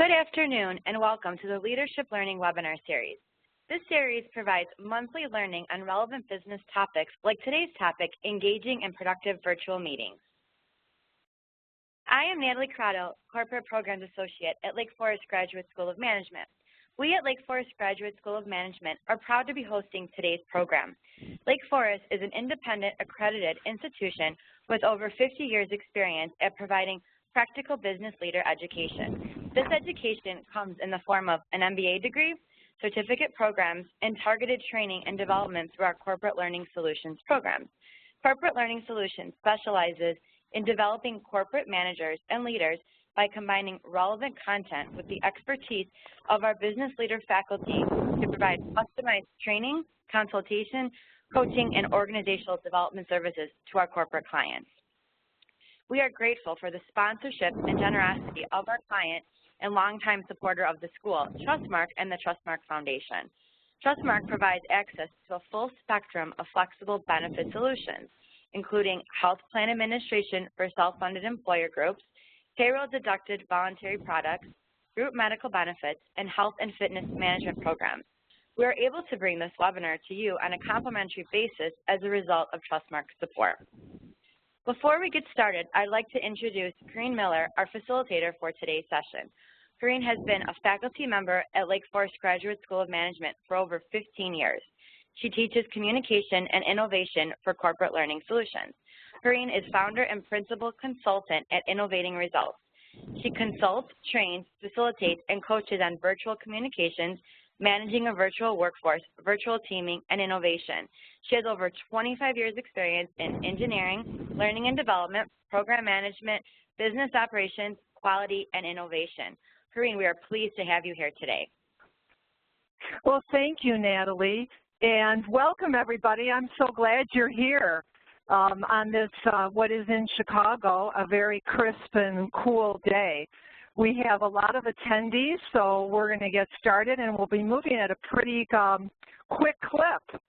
Good afternoon and welcome to the Leadership Learning webinar series. This series provides monthly learning on relevant business topics like today's topic, engaging in productive virtual meetings. I am Natalie Crotto, Corporate Programs Associate at Lake Forest Graduate School of Management. We at Lake Forest Graduate School of Management are proud to be hosting today's program. Lake Forest is an independent accredited institution with over 50 years experience at providing practical business leader education. This education comes in the form of an MBA degree, certificate programs, and targeted training and development through our Corporate Learning Solutions program. Corporate Learning Solutions specializes in developing corporate managers and leaders by combining relevant content with the expertise of our business leader faculty to provide customized training, consultation, coaching, and organizational development services to our corporate clients. We are grateful for the sponsorship and generosity of our client and longtime supporter of the school, Trustmark and the Trustmark Foundation. Trustmark provides access to a full spectrum of flexible benefit solutions, including health plan administration for self-funded employer groups, payroll-deducted voluntary products, group medical benefits, and health and fitness management programs. We are able to bring this webinar to you on a complimentary basis as a result of Trustmark's support. Before we get started, I'd like to introduce Corrine Miller, our facilitator for today's session. Corrine has been a faculty member at Lake Forest Graduate School of Management for over 15 years. She teaches communication and innovation for Corporate Learning Solutions. Corrine is founder and principal consultant at Innovating Results. She consults, trains, facilitates, and coaches on virtual communications, managing a virtual workforce, virtual teaming, and innovation. She has over 25 years experience in engineering, learning and development, program management, business operations, quality, and innovation. Corrine, we are pleased to have you here today. Well, thank you, Natalie, and welcome everybody. I'm so glad you're here on this, what is in Chicago, a very crisp and cool day. We have a lot of attendees, so we're going to get started, and we'll be moving at a pretty quick clip.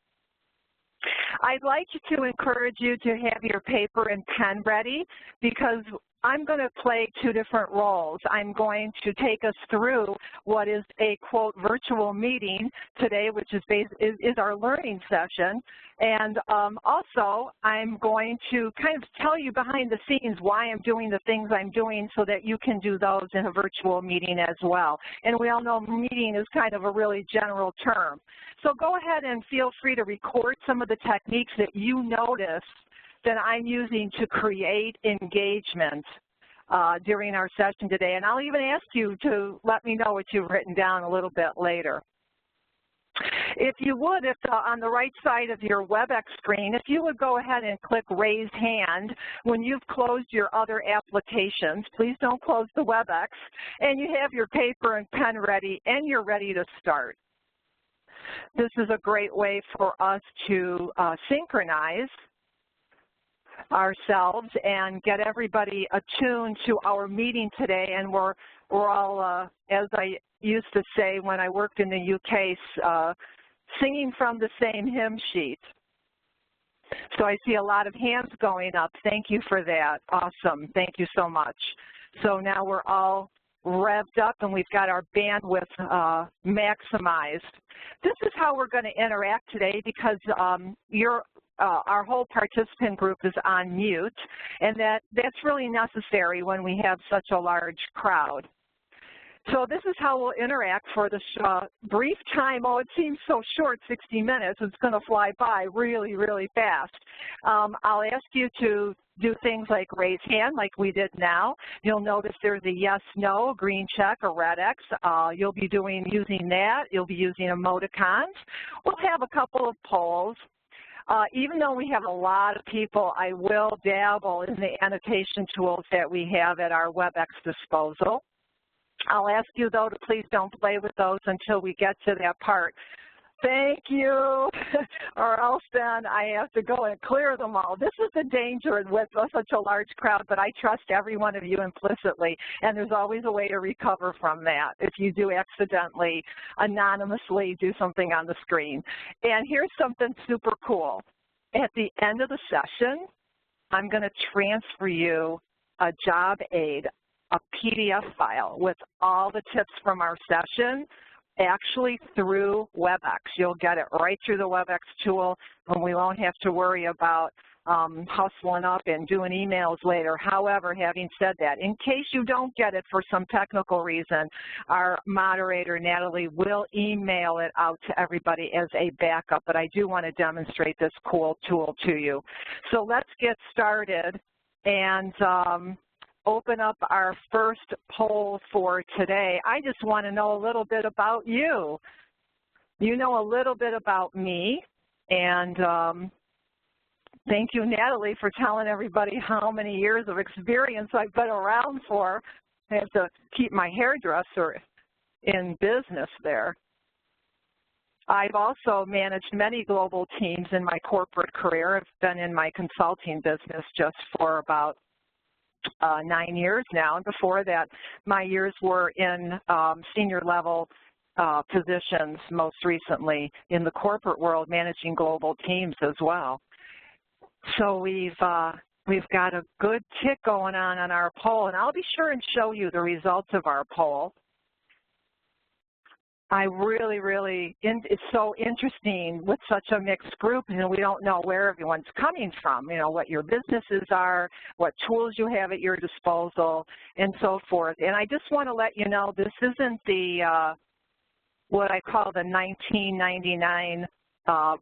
I'd like to encourage you to have your paper and pen ready because I'm going to play two different roles. I'm going to take us through what is a, quote, virtual meeting today, which is our learning session. And also, I'm going to kind of tell you behind the scenes why I'm doing the things I'm doing so that you can do those in a virtual meeting as well. And we all know meeting is kind of a really general term. So go ahead and feel free to record some of the techniques that you notice that I'm using to create engagement during our session today. And I'll even ask you to let me know what you've written down a little bit later. If you would, if on the right side of your WebEx screen, if you would go ahead and click Raise Hand when you've closed your other applications, please don't close the WebEx, and you have your paper and pen ready and you're ready to start. This is a great way for us to synchronize ourselves and get everybody attuned to our meeting today, and we're all, as I used to say when I worked in the UK, singing from the same hymn sheet. So I see a lot of hands going up. Thank you for that. Awesome. Thank you so much. So now we're all revved up and we've got our bandwidth maximized. This is how we're going to interact today because our whole participant group is on mute, and that's really necessary when we have such a large crowd. So this is how we'll interact for this brief time. Oh, it seems so short, 60 minutes. It's going to fly by really, really fast. I'll ask you to do things like raise hand like we did now. You'll notice there's a yes, no, a green check, a red X. You'll be using that. You'll be using emoticons. We'll have a couple of polls. Even though we have a lot of people, I will dabble in the annotation tools that we have at our WebEx disposal. I'll ask you, though, to please don't play with those until we get to that part. Thank you, or else then I have to go and clear them all. This is the danger with such a large crowd, but I trust every one of you implicitly, and there's always a way to recover from that if you do accidentally, anonymously do something on the screen. And here's something super cool. At the end of the session, I'm going to transfer you a job aid a PDF file with all the tips from our session actually through WebEx. You'll get it right through the WebEx tool, and we won't have to worry about hustling up and doing emails later. However, having said that, in case you don't get it for some technical reason, our moderator, Natalie, will email it out to everybody as a backup, but I do want to demonstrate this cool tool to you. So let's get started and open up our first poll for today. I just want to know a little bit about you. You know a little bit about me, and thank you, Natalie, for telling everybody how many years of experience I've been around for. I have to keep my hairdresser in business there. I've also managed many global teams in my corporate career. I've been in my consulting business just for about 9 years now, and before that, my years were in senior level positions, most recently in the corporate world, managing global teams as well. So we've got a good tick going on our poll, and I'll be sure and show you the results of our poll. I really, it's so interesting with such a mixed group, and we don't know where everyone's coming from, you know, what your businesses are, what tools you have at your disposal, and so forth. And I just want to let you know this isn't the, what I call the 1999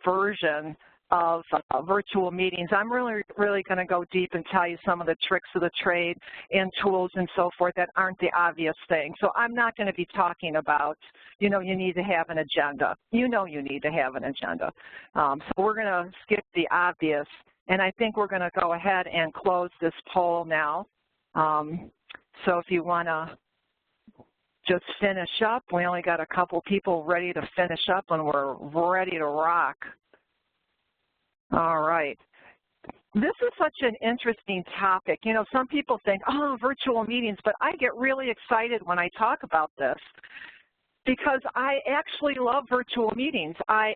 version of virtual meetings. I'm really going to go deep and tell you some of the tricks of the trade and tools and so forth that aren't the obvious thing. So I'm not going to be talking about, you know, you need to have an agenda. You know you need to have an agenda. So we're going to skip the obvious, and I think we're going to go ahead and close this poll now. So if you want to just finish up, we only got a couple people ready to finish up, and we're ready to rock. All right. This is such an interesting topic. You know, some people think, oh, virtual meetings, but I get really excited when I talk about this because I actually love virtual meetings. I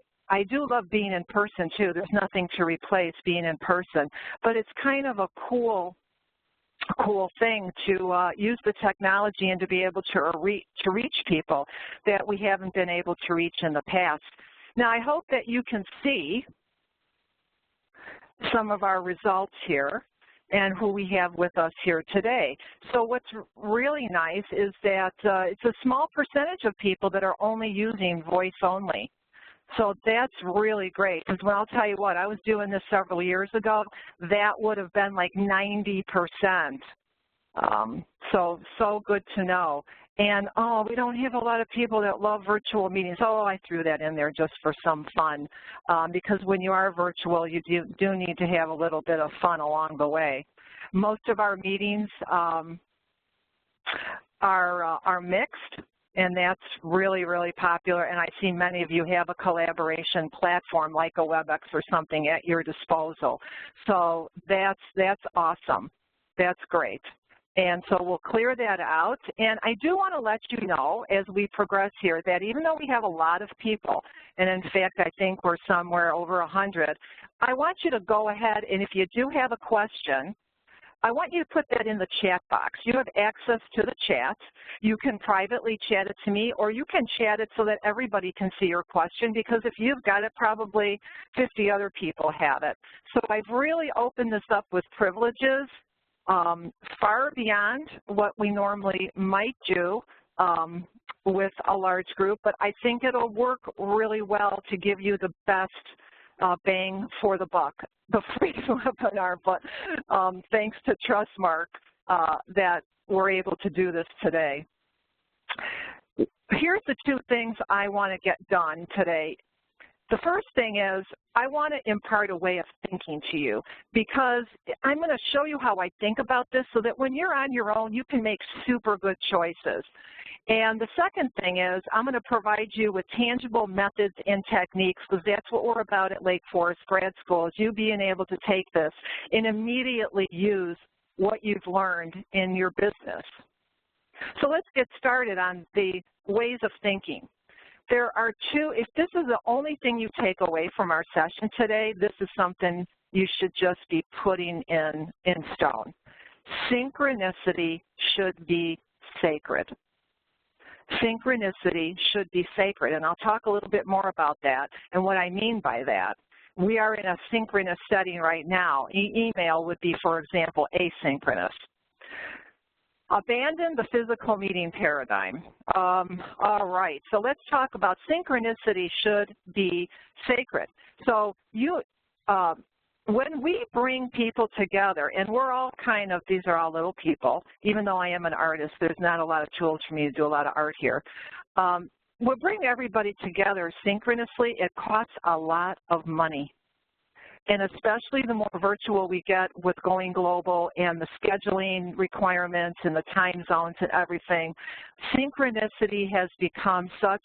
do love being in person, too. There's nothing to replace being in person, but it's kind of a cool thing to use the technology and to be able to reach people that we haven't been able to reach in the past. Now, I hope that you can see some of our results here and who we have with us here today. So what's really nice is that it's a small percentage of people that are only using voice only. So that's really great, because when I'll tell you what, I was doing this several years ago, that would have been like 90%. So good to know. And, oh, we don't have a lot of people that love virtual meetings. Oh, I threw that in there just for some fun, because when you are virtual, you do need to have a little bit of fun along the way. Most of our meetings are mixed, and that's really popular. And I see many of you have a collaboration platform like a WebEx or something at your disposal. So that's awesome. That's great. And so we'll clear that out. And I do want to let you know as we progress here that even though we have a lot of people, and in fact I think we're somewhere over 100, I want you to go ahead, and if you do have a question, I want you to put that in the chat box. You have access to the chat. You can privately chat it to me, or you can chat it so that everybody can see your question, because if you've got it, probably 50 other people have it. So I've really opened this up with privileges far beyond what we normally might do with a large group, but I think it'll work really well to give you the best bang for the buck, the free webinar, but thanks to Trustmark that we're able to do this today. Here's the two things I want to get done today. The first thing is I want to impart a way of thinking to you, because I'm going to show you how I think about this so that when you're on your own, you can make super good choices. And the second thing is I'm going to provide you with tangible methods and techniques, because that's what we're about at Lake Forest Grad School, is you being able to take this and immediately use what you've learned in your business. So let's get started on the ways of thinking. There are two. If this is the only thing you take away from our session today, this is something you should just be putting in stone. Synchronicity should be sacred. Synchronicity should be sacred, and I'll talk a little bit more about that and what I mean by that. We are in a synchronous setting right now. Email would be, for example, asynchronous. Abandon the physical meeting paradigm. All right, so let's talk about synchronicity should be sacred. So when we bring people together, and we're all kind of, these are all little people, even though I am an artist, there's not a lot of tools for me to do a lot of art here. We'll bring everybody together synchronously. It costs a lot of money. And especially the more virtual we get with going global and the scheduling requirements and the time zones and everything, synchronicity has become such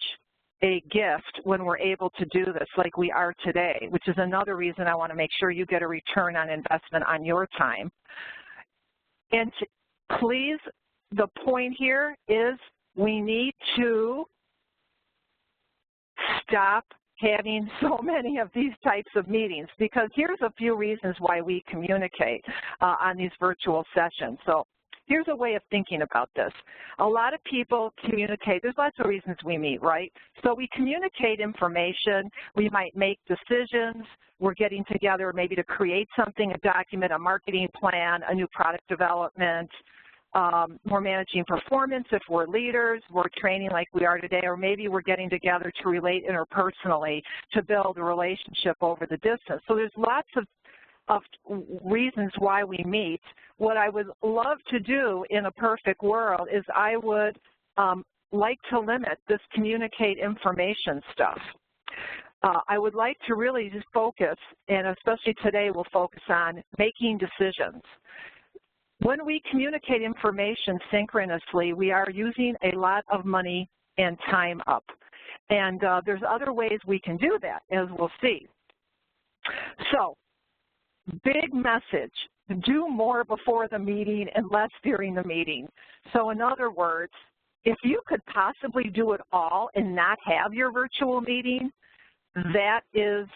a gift when we're able to do this like we are today, which is another reason I want to make sure you get a return on investment on your time. And please, the point here is we need to stop having so many of these types of meetings, because here's a few reasons why we communicate on these virtual sessions. So here's a way of thinking about this. A lot of people communicate. There's lots of reasons we meet, right? So we communicate information. We might make decisions. We're getting together maybe to create something, a document, a marketing plan, a new product development. We're managing performance if we're leaders. We're training like we are today, or maybe we're getting together to relate interpersonally to build a relationship over the distance. So there's lots of reasons why we meet. What I would love to do in a perfect world is I would like to limit this communicate information stuff. I would like to really just focus, and especially today we'll focus on making decisions. When we communicate information synchronously, we are using a lot of money and time up. And there's other ways we can do that, as we'll see. So, big message, do more before the meeting and less during the meeting. So in other words, if you could possibly do it all and not have your virtual meeting, that is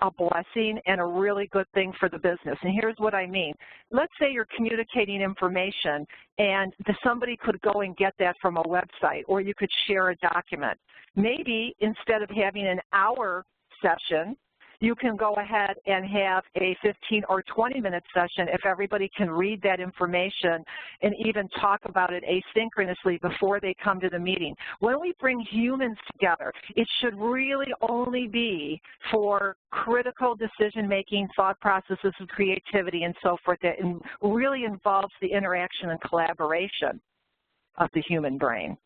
a blessing and a really good thing for the business. And here's what I mean. Let's say you're communicating information and somebody could go and get that from a website, or you could share a document. Maybe instead of having an hour session, you can go ahead and have a 15 or 20-minute session if everybody can read that information and even talk about it asynchronously before they come to the meeting. When we bring humans together, it should really only be for critical decision-making, thought processes, and creativity, and so forth, that really involves the interaction and collaboration of the human brain.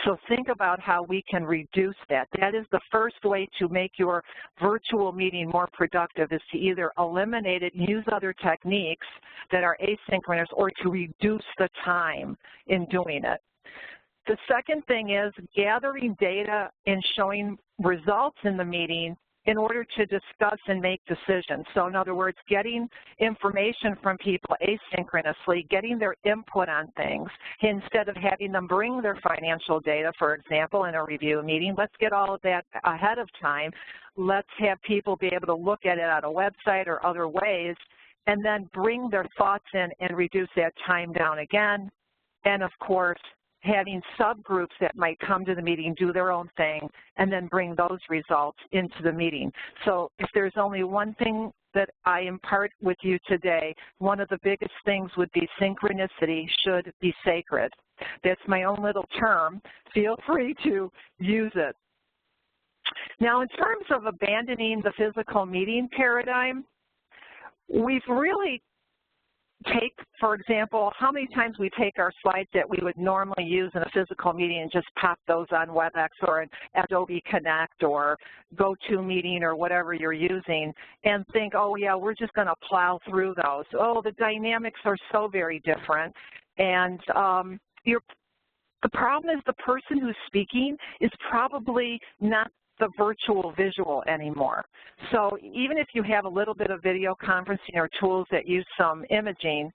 So think about how we can reduce that. That is the first way to make your virtual meeting more productive, is to either eliminate it and use other techniques that are asynchronous, or to reduce the time in doing it. The second thing is gathering data and showing results in the meeting in order to discuss and make decisions. So in other words, getting information from people asynchronously, getting their input on things, instead of having them bring their financial data, for example, in a review meeting. Let's get all of that ahead of time. Let's have people be able to look at it on a website or other ways, and then bring their thoughts in and reduce that time down again. And of course, having subgroups that might come to the meeting, do their own thing, and then bring those results into the meeting. So if there's only one thing that I impart with you today, one of the biggest things would be synchronicity should be sacred. That's my own little term. Feel free to use it. Now, in terms of abandoning the physical meeting paradigm, we've really for example, how many times we take our slides that we would normally use in a physical meeting and just pop those on WebEx or an Adobe Connect or GoToMeeting or whatever you're using, and think, oh yeah, we're just going to plow through those. Oh, the dynamics are so very different. And the problem is the person who's speaking is probably not the virtual visual anymore. So even if you have a little bit of video conferencing or tools that use some imaging,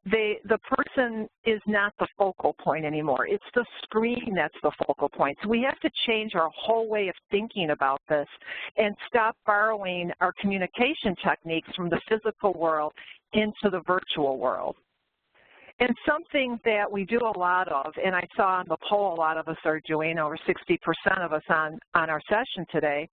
the person is not the focal point anymore. It's the screen that's the focal point. So we have to change our whole way of thinking about this and stop borrowing our communication techniques from the physical world into the virtual world. And something that we do a lot of, and I saw on the poll a lot of us are doing, over 60% of us on our session today,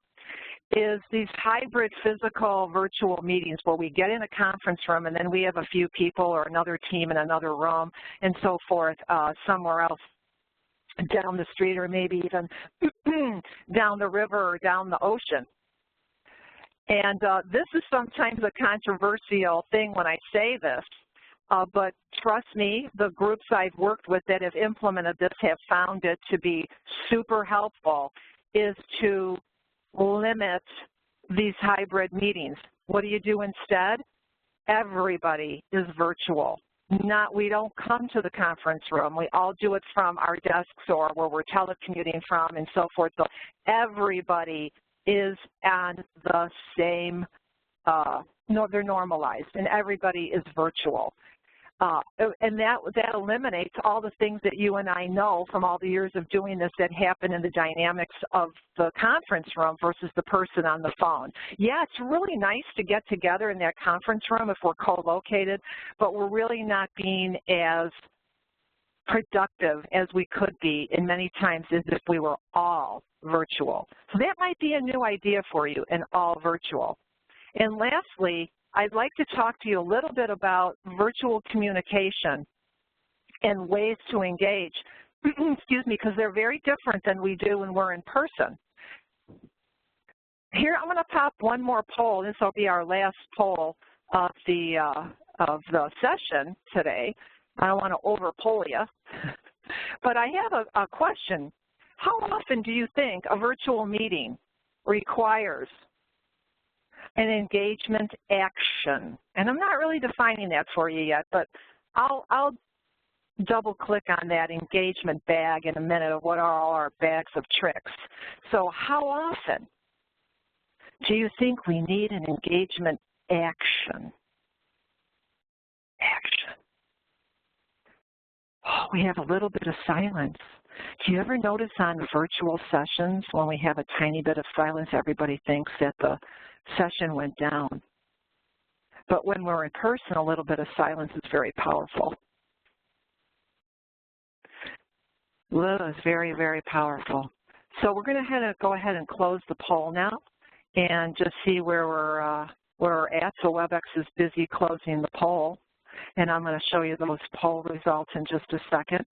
is these hybrid physical virtual meetings where we get in a conference room and then we have a few people or another team in another room and so forth somewhere else down the street or maybe even down the river or down the ocean. And this is sometimes a controversial thing when I say this, but trust me, the groups I've worked with that have implemented this have found it to be super helpful, is to limit these hybrid meetings. What do you do instead? Everybody is virtual. We don't come to the conference room. We all do it from our desks or where we're telecommuting from and so forth. So everybody is on the same, they're normalized, and everybody is virtual. And that eliminates all the things that you and I know from all the years of doing this that happen in the dynamics of the conference room versus the person on the phone. Yeah, it's really nice to get together in that conference room if we're co-located, but we're really not being as productive as we could be in many times as if we were all virtual. So that might be a new idea for you, an all virtual. And lastly, I'd like to talk to you a little bit about virtual communication and ways to engage, excuse me, because they're very different than we do when we're in person. Here, I'm going to pop one more poll. This will be our last poll of the session today. I don't want to over-poll you, but I have a question. How often do you think a virtual meeting requires an engagement action? And I'm not really defining that for you yet, but I'll double click on that engagement bag in a minute of what are all our bags of tricks. So how often do you think we need an engagement action? Oh, we have a little bit of silence. Do you ever notice on virtual sessions when we have a tiny bit of silence, everybody thinks that the session went down? But when we're in person, a little bit of silence is very powerful. That is very, very powerful. So we're going to go ahead and close the poll now and just see where we're at. So WebEx is busy closing the poll, and I'm going to show you those poll results in just a second.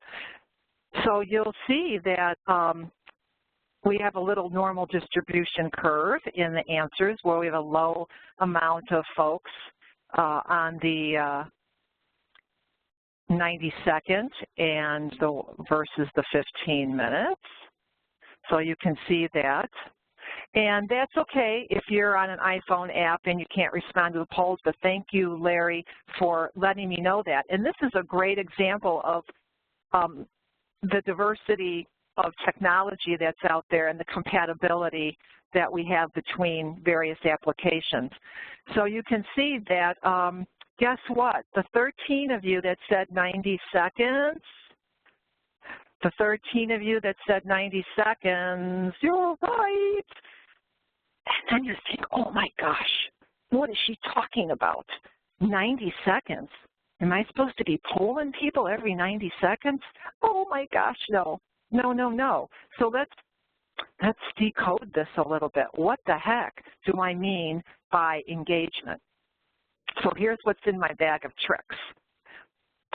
So you'll see that we have a little normal distribution curve in the answers where we have a low amount of folks on the 90 second and versus the 15 minutes. So you can see that. And that's okay if you're on an iPhone app and you can't respond to the polls, but thank you, Larry, for letting me know that. And this is a great example of the diversity of technology that's out there and the compatibility that we have between various applications. So you can see that, guess what? The 13 of you that said 90 seconds, the 13 of you that said 90 seconds, you're right. And then you think, oh my gosh, what is she talking about? 90 seconds? Am I supposed to be polling people every 90 seconds? Oh my gosh, no. No, no, no. So let's decode this a little bit. What the heck do I mean by engagement? So here's what's in my bag of tricks.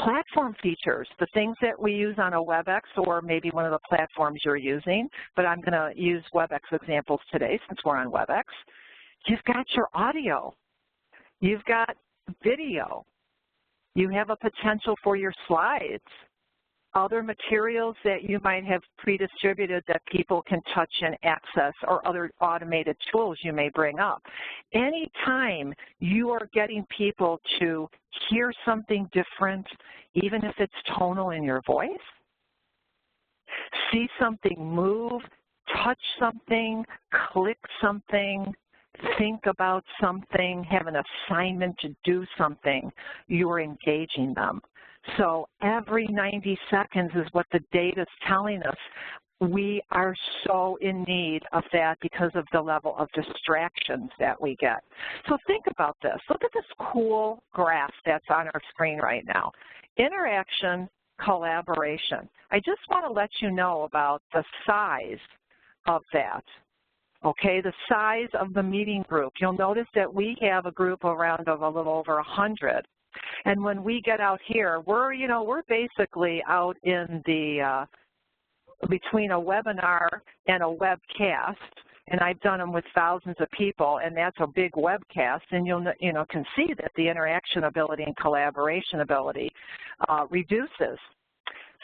Platform features, the things that we use on a WebEx or maybe one of the platforms you're using, but I'm going to use WebEx examples today since we're on WebEx. You've got your audio. You've got video. You have a potential for your slides, other materials that you might have pre-distributed that people can touch and access, or other automated tools you may bring up. Anytime you are getting people to hear something different, even if it's tonal in your voice, see something move, touch something, click something, think about something, have an assignment to do something, you are engaging them. So every 90 seconds is what the data is telling us. We are so in need of that because of the level of distractions that we get. So think about this. Look at this cool graph that's on our screen right now. Interaction, collaboration. I just want to let you know about the size of that. Okay, the size of the meeting group. You'll notice that we have a group around of a little over 100. And when we get out here, we're basically out in the between a webinar and a webcast, and I've done them with thousands of people, and that's a big webcast, and you'll can see that the interaction ability and collaboration ability reduces.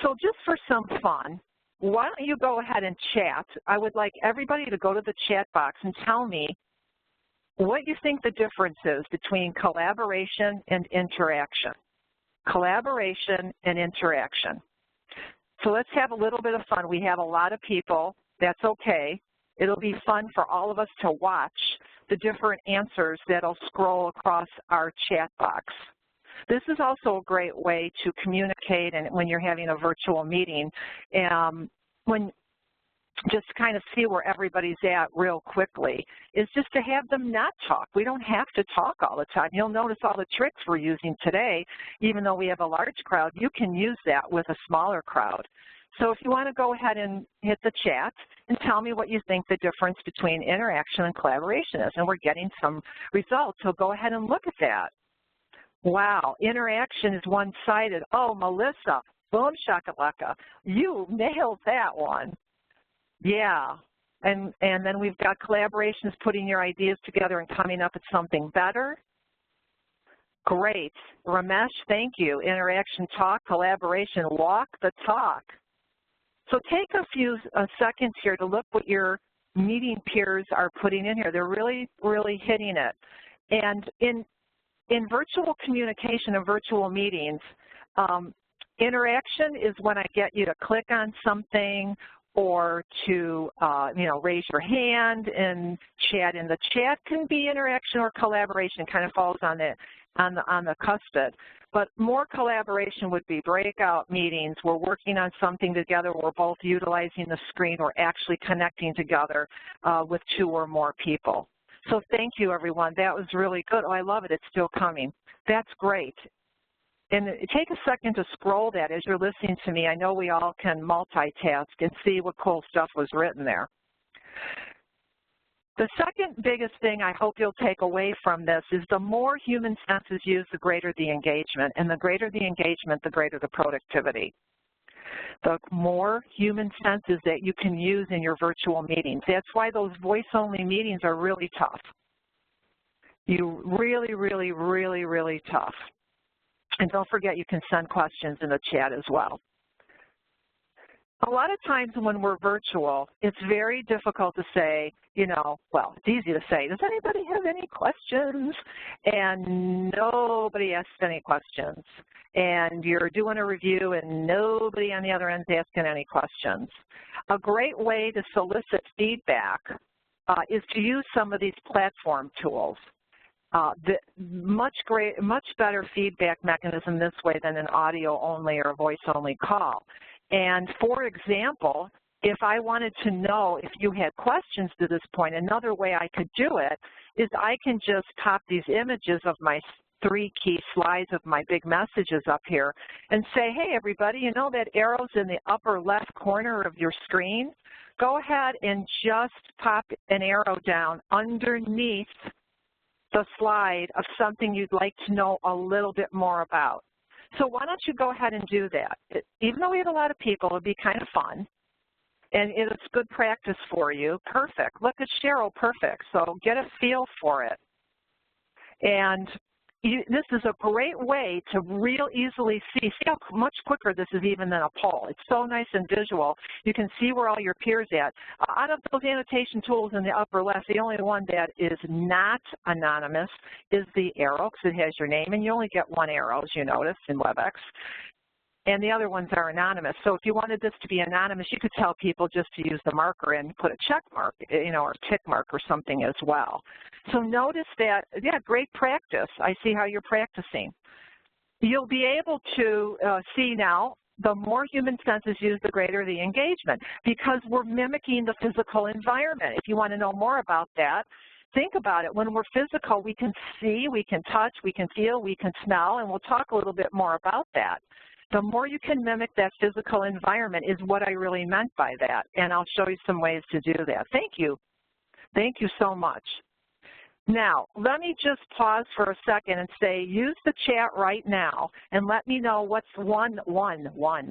So just for some fun, why don't you go ahead and chat? I would like everybody to go to the chat box and tell me what you think the difference is between collaboration and interaction. Collaboration and interaction. So let's have a little bit of fun. We have a lot of people. That's okay. It'll be fun for all of us to watch the different answers that'll scroll across our chat box. This is also a great way to communicate and when you're having a virtual meeting, just kind of see where everybody's at real quickly, is just to have them not talk. We don't have to talk all the time. You'll notice all the tricks we're using today, even though we have a large crowd, you can use that with a smaller crowd. So if you want to go ahead and hit the chat and tell me what you think the difference between interaction and collaboration is, and we're getting some results, so go ahead and look at that. Wow, interaction is one-sided. Oh, Melissa, boom shakalaka, you nailed that one. Yeah, and then we've got collaborations, putting your ideas together and coming up with something better. Great. Ramesh, thank you. Interaction, talk, collaboration, walk the talk. So take a few seconds here to look what your meeting peers are putting in here. They're really, really hitting it. And in virtual communication and virtual meetings, interaction is when I get you to click on something or to, raise your hand and chat. And the chat can be interaction or collaboration, kind of falls on the cuspid. But more collaboration would be breakout meetings. We're working on something together. We're both utilizing the screen. We're actually connecting together with 2 or more people. So thank you, everyone. That was really good. Oh, I love it. It's still coming. That's great. And take a second to scroll that as you're listening to me. I know we all can multitask and see what cool stuff was written there. The second biggest thing I hope you'll take away from this is the more human senses used, the greater the engagement. And the greater the engagement, the greater the productivity. The more human senses that you can use in your virtual meetings. That's why those voice-only meetings are really tough. Really tough. And don't forget, you can send questions in the chat as well. A lot of times when we're virtual, it's very difficult to say, well, it's easy to say, does anybody have any questions? And nobody asks any questions. And you're doing a review and nobody on the other end is asking any questions. A great way to solicit feedback is to use some of these platform tools. Much better feedback mechanism this way than an audio-only or voice-only call. And for example, if I wanted to know if you had questions to this point, another way I could do it is I can just pop these images of my 3 key slides of my big messages up here and say, hey, everybody, you know that arrow's in the upper left corner of your screen? Go ahead and just pop an arrow down underneath the slide of something you'd like to know a little bit more about. So why don't you go ahead and do that? Even though we have a lot of people, it'd be kind of fun. And it's good practice for you. Perfect. Look at Cheryl, perfect. So get a feel for it. And this is a great way to real easily see how much quicker this is even than a poll. It's so nice and visual. You can see where all your peers at. Out of those annotation tools in the upper left, the only one that is not anonymous is the arrow, because it has your name, and you only get 1 arrow, as you notice, in WebEx. And the other ones are anonymous. So if you wanted this to be anonymous, you could tell people just to use the marker and put a check mark, or tick mark or something as well. So notice that, yeah, great practice. I see how you're practicing. you'll be able to see now, the more human senses used, the greater the engagement, because we're mimicking the physical environment. If you want to know more about that, think about it. When we're physical, we can see, we can touch, we can feel, we can smell, and we'll talk a little bit more about that. The more you can mimic that physical environment is what I really meant by that, and I'll show you some ways to do that. Thank you. Thank you so much. Now, let me just pause for a second and say, use the chat right now and let me know what's one,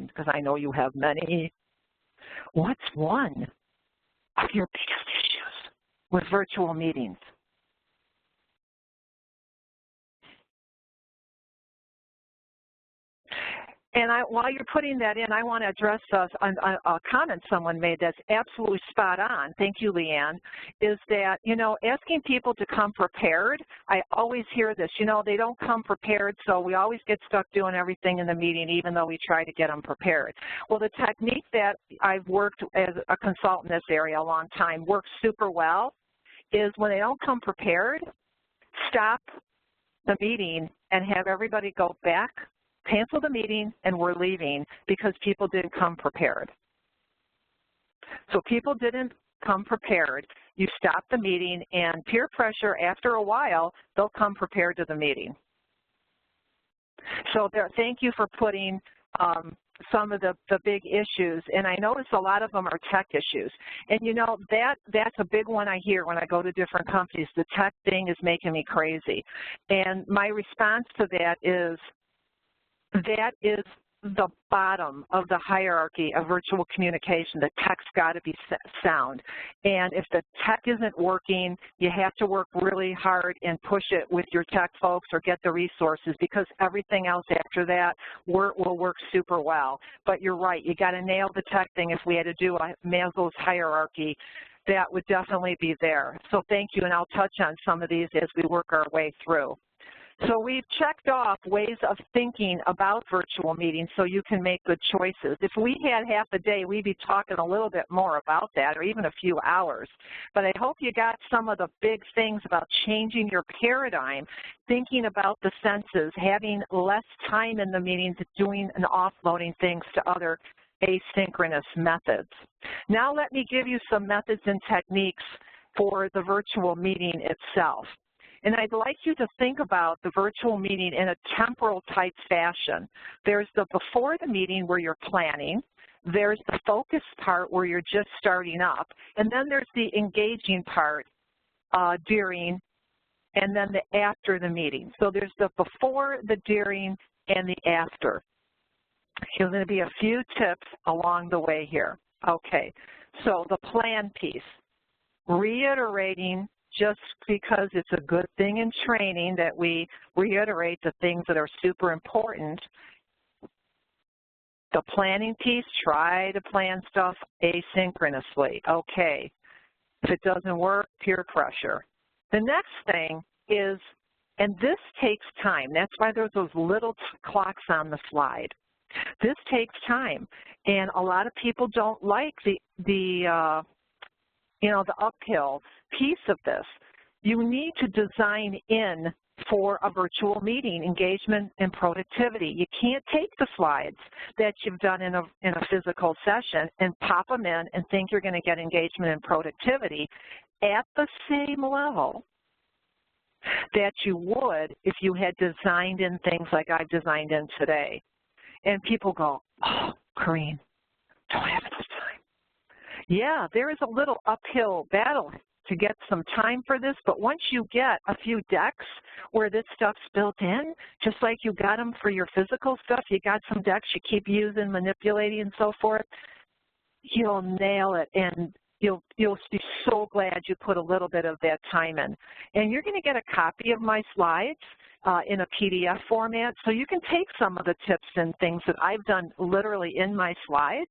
because I know you have many. What's one of your biggest issues with virtual meetings? And while you're putting that in, I want to address a comment someone made that's absolutely spot on. Thank you, Leanne, is that, you know, asking people to come prepared, I always hear this, you know, they don't come prepared, so we always get stuck doing everything in the meeting, even though we try to get them prepared. Well, the technique that I've worked as a consultant in this area a long time works super well is when they don't come prepared, stop the meeting and have everybody go back, cancel the meeting, and we're leaving because people didn't come prepared. So people didn't come prepared. You stop the meeting, and peer pressure, after a while, they'll come prepared to the meeting. So thank you for putting some of the big issues, and I notice a lot of them are tech issues. And you know, that's a big one I hear when I go to different companies. The tech thing is making me crazy. And my response to that is the bottom of the hierarchy of virtual communication. The tech's got to be sound. And if the tech isn't working, you have to work really hard and push it with your tech folks or get the resources, because everything else after that will work super well. But you're right, you got to nail the tech thing. If we had to do a Maslow's hierarchy, that would definitely be there. So thank you, and I'll touch on some of these as we work our way through. So we've checked off ways of thinking about virtual meetings so you can make good choices. If we had half a day, we'd be talking a little bit more about that, or even a few hours. But I hope you got some of the big things about changing your paradigm, thinking about the senses, having less time in the meetings, doing and offloading things to other asynchronous methods. Now let me give you some methods and techniques for the virtual meeting itself. And I'd like you to think about the virtual meeting in a temporal type fashion. There's the before the meeting where you're planning. There's the focus part where you're just starting up. And then there's the engaging part during, and then the after the meeting. So there's the before, the during, and the after. There's going to be a few tips along the way here. Okay, so the plan piece, reiterating, just because it's a good thing in training that we reiterate the things that are super important. The planning piece, try to plan stuff asynchronously. Okay, if it doesn't work, peer pressure. The next thing is, and this takes time, that's why there's those little clocks on the slide. This takes time, and a lot of people don't like the uphill piece of this. You need to design in for a virtual meeting engagement and productivity. You can't take the slides that you've done in a physical session and pop them in and think you're going to get engagement and productivity at the same level that you would if you had designed in things like I've designed in today. And people go, oh, Corrine, don't have enough time. Yeah, there is a little uphill battle to get some time for this, but once you get a few decks where this stuff's built in, just like you got them for your physical stuff, you got some decks you keep using, manipulating, and so forth, you'll nail it, and you'll be so glad you put a little bit of that time in. And you're going to get a copy of my slides in a PDF format, so you can take some of the tips and things that I've done literally in my slides,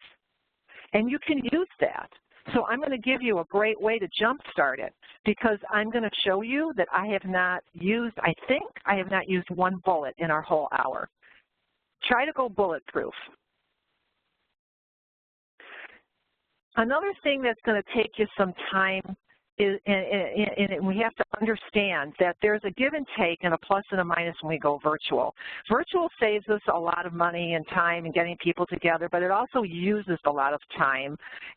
and you can use that. So I'm going to give you a great way to jumpstart it, because I'm going to show you that I have not used, I think I have not used one bullet in our whole hour. Try to go bulletproof. Another thing that's going to take you some time and we have to understand that there's a give and take and a plus and a minus when we go virtual. Virtual saves us a lot of money and time and getting people together, but it also uses a lot of time,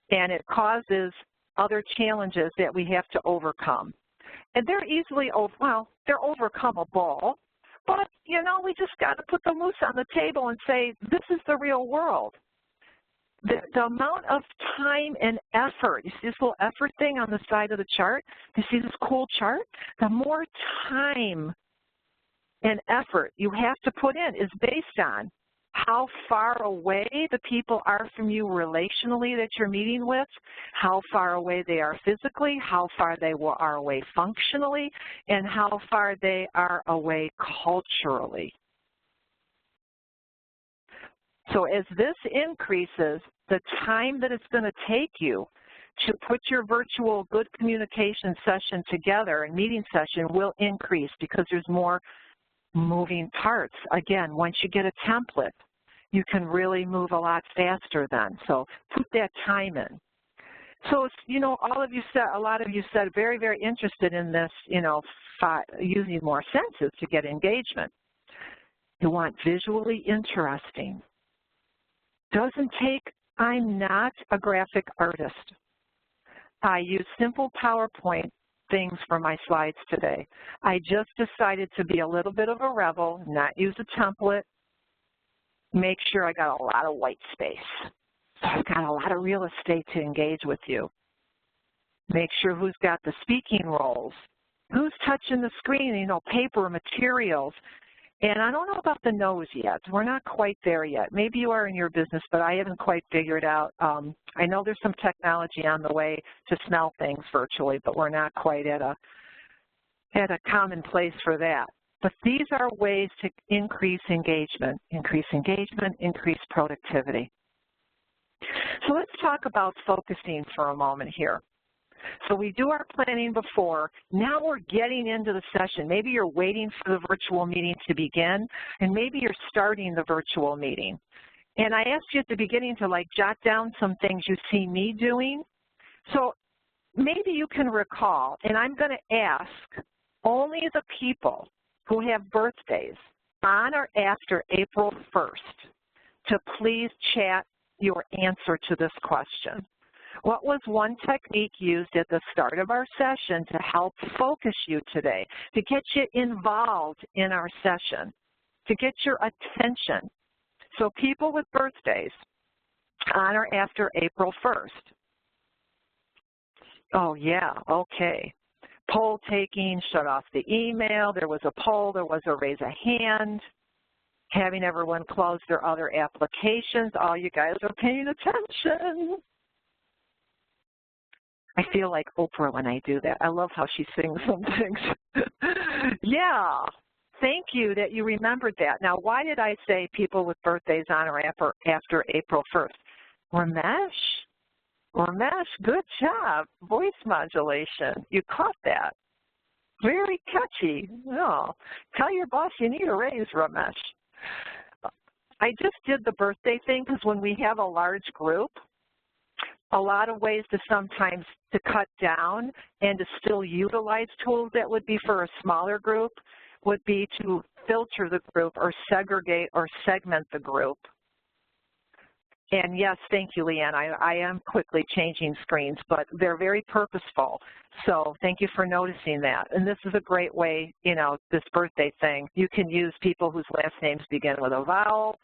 and it causes other challenges that we have to overcome. And they're easily, they're overcomeable, but, you know, we just got to put the moose on the table and say, this is the real world. The amount of time and effort, you see this little effort thing on the side of the chart? You see this cool chart? The more time and effort you have to put in is based on how far away the people are from you relationally that you're meeting with, how far away they are physically, how far they are away functionally, and how far they are away culturally. So as this increases, the time that it's going to take you to put your virtual good communication session together and meeting session will increase because there's more moving parts. Again, once you get a template, you can really move a lot faster then. So put that time in. So, you know, a lot of you said very, very interested in this, you know, using more senses to get engagement. You want visually interesting. Doesn't take, I'm not a graphic artist. I use simple PowerPoint things for my slides today. I just decided to be a little bit of a rebel, not use a template, make sure I got a lot of white space. So I've got a lot of real estate to engage with you. Make sure who's got the speaking roles, who's touching the screen, you know, paper, materials. And I don't know about the nose yet. We're not quite there yet. Maybe you are in your business, but I haven't quite figured out. I know there's some technology on the way to smell things virtually, but we're not quite at a common place for that. But these are ways to increase engagement, increase productivity. So let's talk about focusing for a moment here. So we do our planning before. Now we're getting into the session. Maybe you're waiting for the virtual meeting to begin, and maybe you're starting the virtual meeting. And I asked you at the beginning to like jot down some things you see me doing. So maybe you can recall, and I'm going to ask only the people who have birthdays on or after April 1st to please chat your answer to this question. What was one technique used at the start of our session to help focus you today, to get you involved in our session, to get your attention? So people with birthdays on or after April 1st. Oh, yeah, okay. Poll taking, shut off the email, there was a poll, there was a raise a hand, having everyone close their other applications. All you guys are paying attention. I feel like Oprah when I do that. I love how she sings some things. Yeah, thank you that you remembered that. Now, why did I say people with birthdays on or after April 1st? Ramesh, good job. Voice modulation. You caught that. Very catchy. Oh, tell your boss you need a raise, Ramesh. I just did the birthday thing because when we have a large group, a lot of ways to sometimes to cut down and to still utilize tools that would be for a smaller group would be to filter the group or segregate or segment the group. And yes, thank you, Leanne. I am quickly changing screens, but they're very purposeful. So thank you for noticing that. And this is a great way, you know, this birthday thing. You can use people whose last names begin with a vowel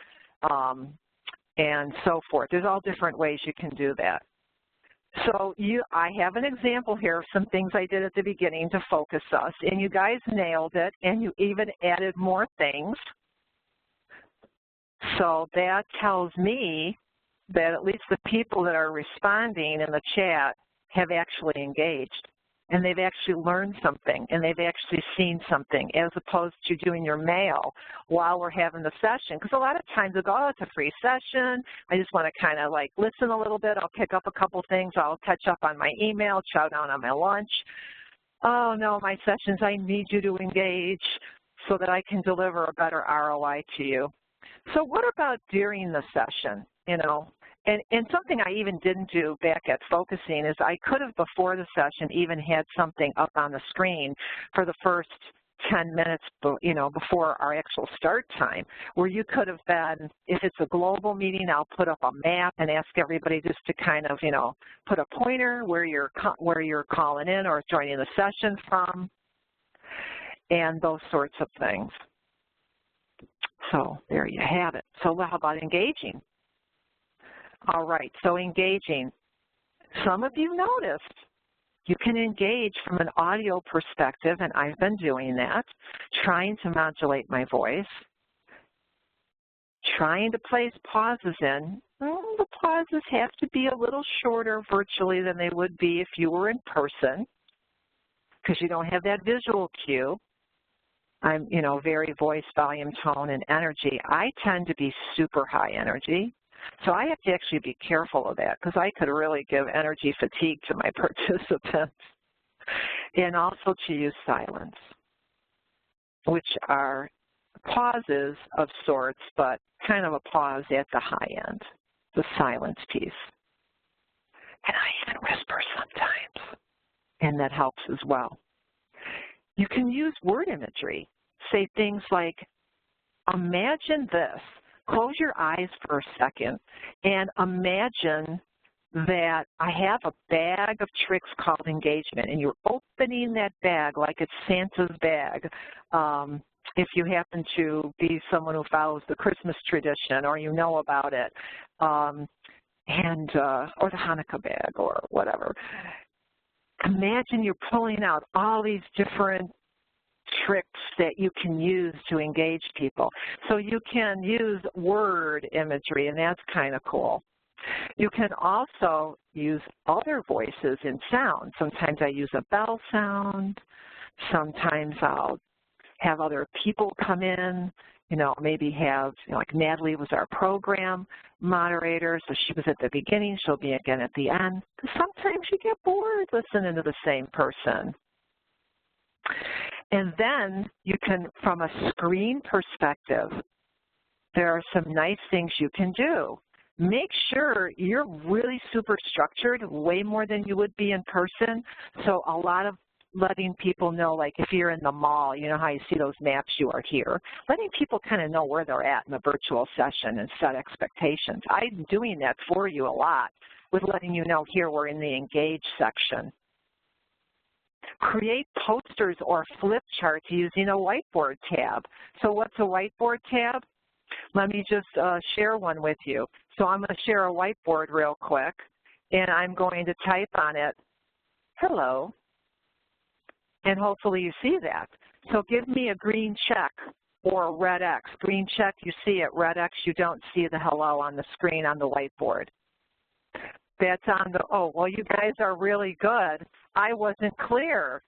and so forth. There's all different ways you can do that. So I have an example here of some things I did at the beginning to focus us, and you guys nailed it, and you even added more things. So that tells me that at least the people that are responding in the chat have actually engaged, and they've actually learned something, and they've actually seen something, as opposed to doing your mail while we're having the session. Because a lot of times they'll go, oh, it's a free session. I just want to kind of like listen a little bit. I'll pick up a couple things. I'll catch up on my email, chow down on my lunch. Oh, no, my sessions, I need you to engage so that I can deliver a better ROI to you. So what about during the session, you know? And something I even didn't do back at focusing is I could have before the session even had something up on the screen for the first 10 minutes, before our actual start time, where you could have been, if it's a global meeting, I'll put up a map and ask everybody just to kind of, put a pointer where you're calling in or joining the session from, and those sorts of things. So there you have it. So how about engaging? All right, so engaging. Some of you noticed you can engage from an audio perspective, and I've been doing that, trying to modulate my voice, trying to place pauses in. Well, the pauses have to be a little shorter virtually than they would be if you were in person, because you don't have that visual cue. I'm, very voice, volume, tone, and energy. I tend to be super high energy. So I have to actually be careful of that because I could really give energy fatigue to my participants. And also to use silence, which are pauses of sorts, but kind of a pause at the high end, the silence piece. And I can whisper sometimes, and that helps as well. You can use word imagery. Say things like, imagine this. Close your eyes for a second and imagine that I have a bag of tricks called engagement, and you're opening that bag like it's Santa's bag. If you happen to be someone who follows the Christmas tradition or you know about it, or the Hanukkah bag or whatever. Imagine you're pulling out all these different tricks that you can use to engage people. So you can use word imagery, and that's kind of cool. You can also use other voices in sound. Sometimes I use a bell sound. Sometimes I'll have other people come in, maybe have, like Natalie was our program moderator, so she was at the beginning, she'll be again at the end. Because sometimes you get bored listening to the same person. And then you can, from a screen perspective, there are some nice things you can do. Make sure you're really super structured, way more than you would be in person. So a lot of letting people know, like if you're in the mall, you know how you see those maps, you are here. Letting people kind of know where they're at in the virtual session and set expectations. I'm doing that for you a lot with letting you know here we're in the engage section. Create posters or flip charts using a whiteboard tab. So what's a whiteboard tab? Let me just share one with you. So I'm going to share a whiteboard real quick, and I'm going to type on it, hello, and hopefully you see that. So give me a green check or a red X. Green check, you see it. Red X, you don't see the hello on the screen on the whiteboard. That's on the, oh, well, you guys are really good. I wasn't clear.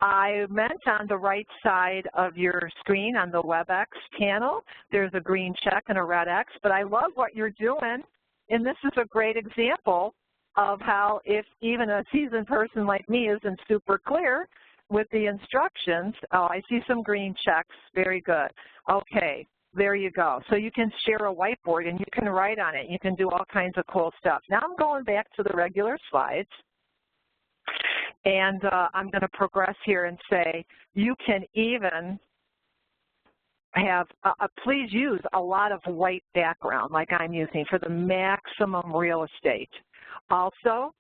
I meant on the right side of your screen on the WebEx panel, there's a green check and a red X, but I love what you're doing. And this is a great example of how if even a seasoned person like me isn't super clear with the instructions, oh, I see some green checks, very good. Okay. There you go. So you can share a whiteboard and you can write on it. You can do all kinds of cool stuff. Now I'm going back to the regular slides. And I'm going to progress here and say you can even have, please use a lot of white background like I'm using for the maximum real estate. Also,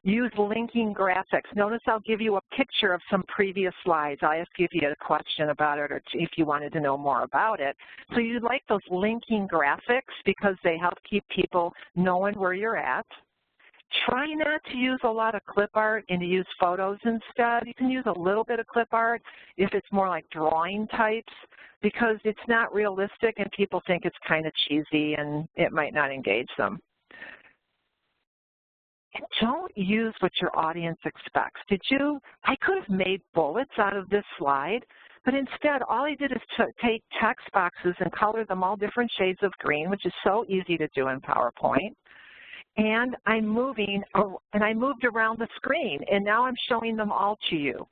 use linking graphics. Notice I'll give you a picture of some previous slides. I'll ask you if you had a question about it or if you wanted to know more about it. So you like those linking graphics because they help keep people knowing where you're at. Try not to use a lot of clip art and to use photos instead. You can use a little bit of clip art if it's more like drawing types because it's not realistic and people think it's kind of cheesy and it might not engage them. And don't use what your audience expects. I could have made bullets out of this slide, but instead all I did is take text boxes and color them all different shades of green, which is so easy to do in PowerPoint. And I moved around the screen, and now I'm showing them all to you.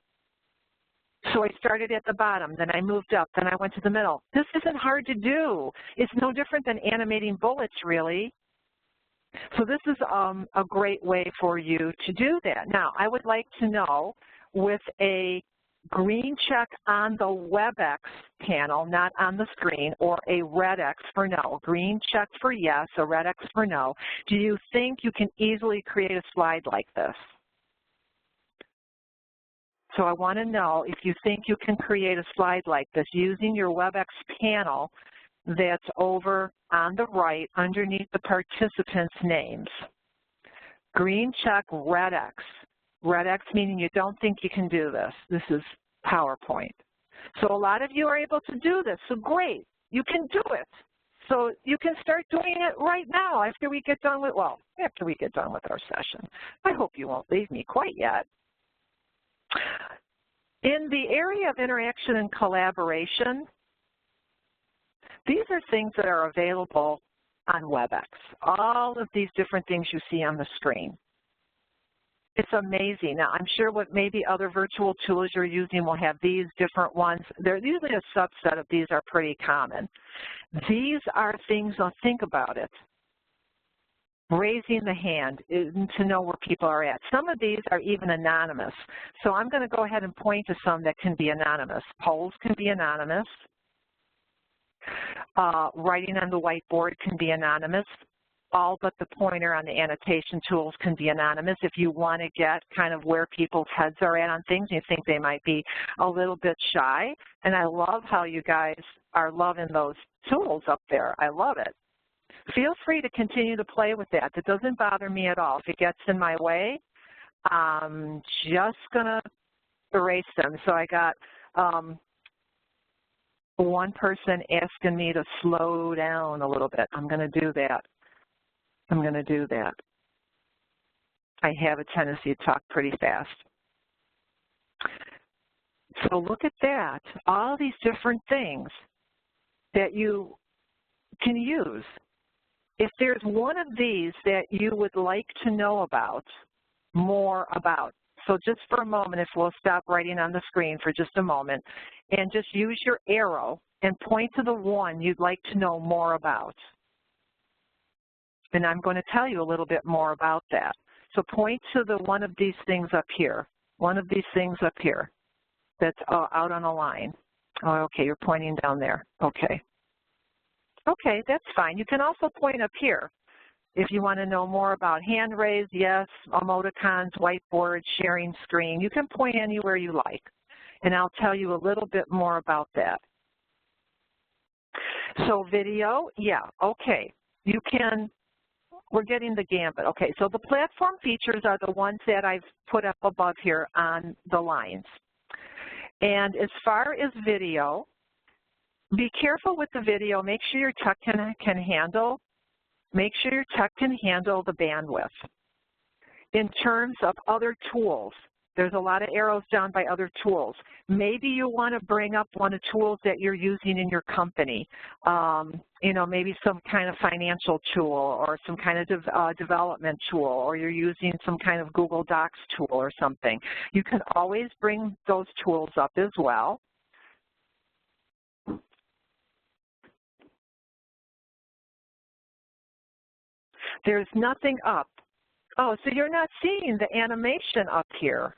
So I started at the bottom, then I moved up, then I went to the middle. This isn't hard to do. It's no different than animating bullets, really. So this is a great way for you to do that. Now, I would like to know, with a green check on the WebEx panel, not on the screen, or a red X for no, green check for yes, a red X for no, do you think you can easily create a slide like this? So I want to know if you think you can create a slide like this using your WebEx panel that's over on the right underneath the participants' names. Green check, red X. Red X meaning you don't think you can do this. This is PowerPoint. So a lot of you are able to do this, so great, you can do it. So you can start doing it right now after we get done with, well, after we get done with our session. I hope you won't leave me quite yet. In the area of interaction and collaboration, these are things that are available on WebEx. All of these different things you see on the screen. It's amazing. Now, I'm sure what maybe other virtual tools you're using will have these different ones. They're usually a subset of these are pretty common. These are things, now think about it. Raising the hand to know where people are at. Some of these are even anonymous. So I'm going to go ahead and point to some that can be anonymous. Polls can be anonymous. Writing on the whiteboard can be anonymous. All but the pointer on the annotation tools can be anonymous. If you want to get kind of where people's heads are at on things, you think they might be a little bit shy. And I love how you guys are loving those tools up there. I love it. Feel free to continue to play with that. It doesn't bother me at all. If it gets in my way, I'm just going to erase them. So I got one person asking me to slow down a little bit. I'm going to do that. I'm going to do that. I have a tendency to talk pretty fast. So look at that. All these different things that you can use. If there's one of these that you would like to know about, more about, so just for a moment, if we'll stop writing on the screen for just a moment, and just use your arrow and point to the one you'd like to know more about. And I'm going to tell you a little bit more about that. So point to the one of these things up here, one of these things up here that's out on a line. Oh, okay, you're pointing down there. Okay. Okay, that's fine. You can also point up here if you want to know more about hand raise, yes, emoticons, whiteboard, sharing screen. You can point anywhere you like, and I'll tell you a little bit more about that. So video, yeah, okay. You can, we're getting the gambit. Okay, so the platform features are the ones that I've put up above here on the lines. And as far as video, be careful with the video. Make sure your tech can handle. Make sure your tech can handle the bandwidth. In terms of other tools, there's a lot of arrows down by other tools. Maybe you want to bring up one of the tools that you're using in your company. You know, maybe some kind of financial tool or some kind of development tool, or you're using some kind of Google Docs tool or something. You can always bring those tools up as well. There's nothing up. Oh, so you're not seeing the animation up here.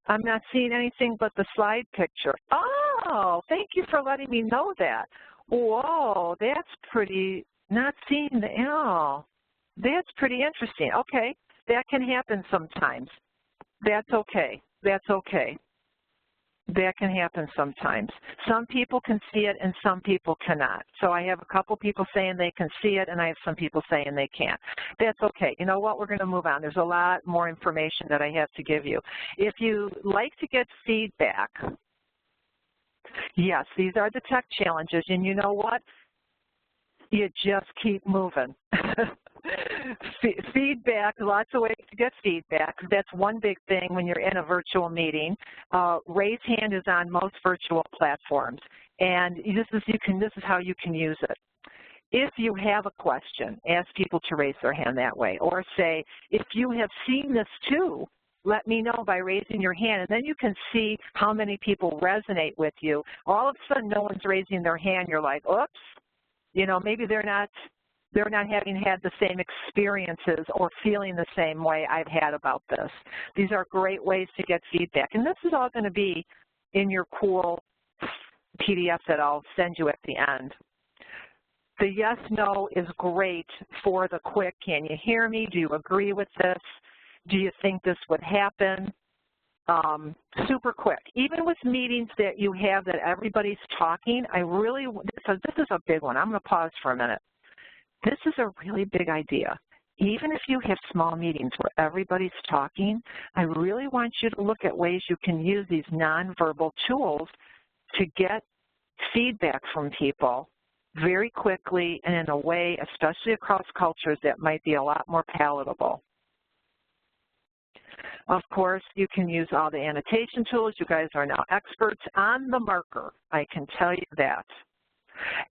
I'm not seeing anything but the slide picture. Oh, thank you for letting me know that. Whoa, that's pretty, not seeing the, oh, that's pretty interesting. Okay, that can happen sometimes. That's okay. That's okay. That can happen sometimes. Some people can see it and some people cannot. So I have a couple people saying they can see it and I have some people saying they can't. That's okay. You know what? We're going to move on. There's a lot more information that I have to give you. If you like to get feedback, yes, these are the tech challenges. And you know what? You just keep moving. Feedback, lots of ways to get feedback. That's one big thing when you're in a virtual meeting. Raise hand is on most virtual platforms, and this is how you can use it. If you have a question, ask people to raise their hand that way, or say, if you have seen this too, let me know by raising your hand, and then you can see how many people resonate with you. All of a sudden, no one's raising their hand. You're like, oops, you know, maybe they're not they're not having had the same experiences or feeling the same way I've had about this. These are great ways to get feedback. And this is all going to be in your cool PDF that I'll send you at the end. The yes, no is great for the quick, can you hear me? Do you agree with this? Do you think this would happen? Super quick. Even with meetings that you have that everybody's talking, this is a big one. I'm going to pause for a minute. This is a really big idea. Even if you have small meetings where everybody's talking, I really want you to look at ways you can use these nonverbal tools to get feedback from people very quickly and in a way, especially across cultures, that might be a lot more palatable. Of course, you can use all the annotation tools. You guys are now experts on the marker. I can tell you that.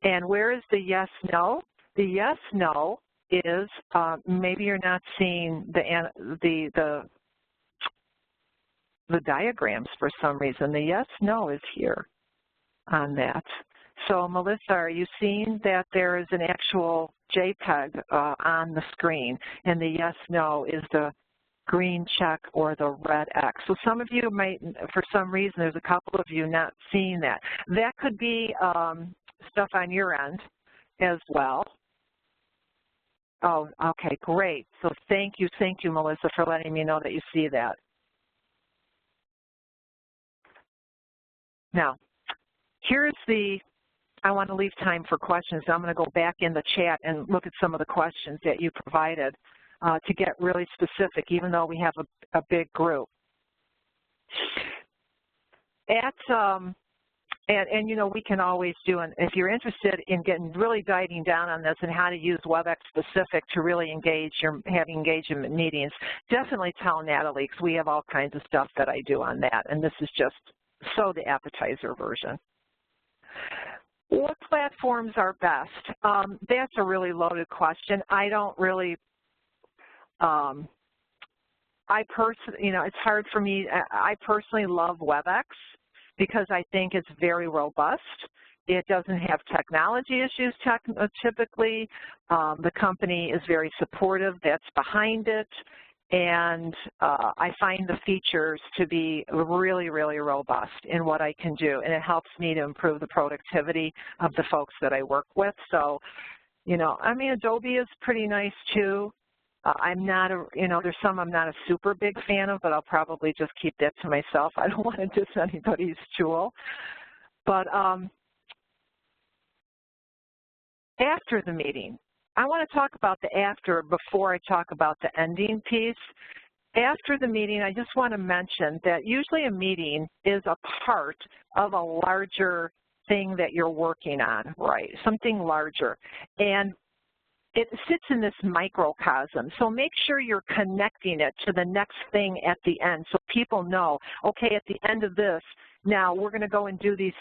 And where is the yes, no? The yes, no is maybe you're not seeing the diagrams for some reason. The yes, no is here on that. So, Melissa, are you seeing that there is an actual JPEG on the screen, and the yes, no is the green check or the red X? So some of you might, for some reason, there's a couple of you not seeing that. That could be stuff on your end as well. Oh, okay, great. So thank you, Melissa, for letting me know that you see that. Now, here's I want to leave time for questions. So I'm going to go back in the chat and look at some of the questions that you provided to get really specific, even though we have a big group. And you know, we can always do, and if you're interested in really diving down on this and how to use WebEx specific to really have engagement meetings, definitely tell Natalie, because we have all kinds of stuff that I do on that, and this is just the appetizer version. What platforms are best? That's a really loaded question. I don't really, it's hard for me. I personally love WebEx because I think it's very robust. It doesn't have technology issues typically. The company is very supportive. That's behind it. And I find the features to be really, really robust in what I can do, and it helps me to improve the productivity of the folks that I work with. So, you know, I mean, Adobe is pretty nice too. I'm not there's some I'm not a super big fan of, but I'll probably just keep that to myself. I don't want to diss anybody's tool. But after the meeting, I want to talk about the after before I talk about the ending piece. After the meeting, I just want to mention that usually a meeting is a part of a larger thing that you're working on, right? Something larger. And it sits in this microcosm. So make sure you're connecting it to the next thing at the end so people know, okay, at the end of this, now we're going to go and do these.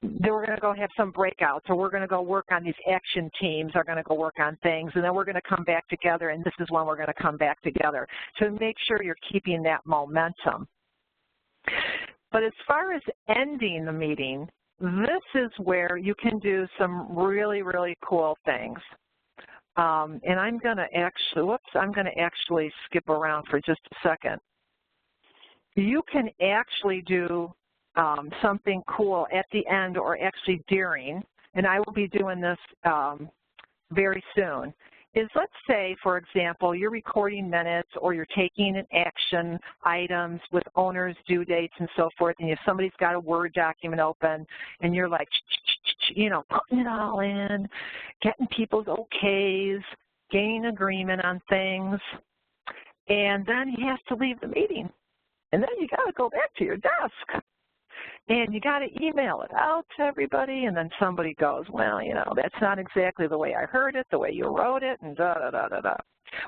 Then we're going to go have some breakouts, or we're going to go work on these action teams are going to go work on things, and then we're going to come back together, and this is when we're going to come back together. So make sure you're keeping that momentum. But as far as ending the meeting, this is where you can do some really, really cool things. And I'm going to actually skip around for just a second. You can actually do something cool at the end or actually during, and I will be doing this very soon, is let's say, for example, you're recording minutes or you're taking an action items with owners, due dates, and so forth, and if somebody's got a Word document open and you're like, you know, putting it all in, getting people's okays, gaining agreement on things, and then you have to leave the meeting. And then you got to go back to your desk. And you got to email it out to everybody, and then somebody goes, well, you know, that's not exactly the way I heard it, the way you wrote it, and da-da-da-da-da.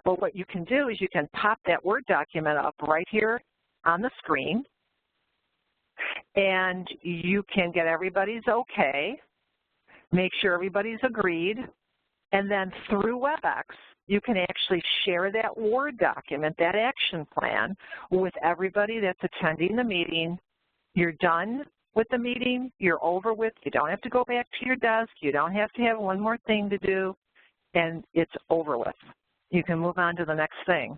Well, what you can do is you can pop that Word document up right here on the screen, and you can get everybody's okay, make sure everybody's agreed, and then through WebEx, you can actually share that Word document, that action plan, with everybody that's attending the meeting. You're done with the meeting, you're over with, you don't have to go back to your desk, you don't have to have one more thing to do. and it's over with. You can move on to the next thing.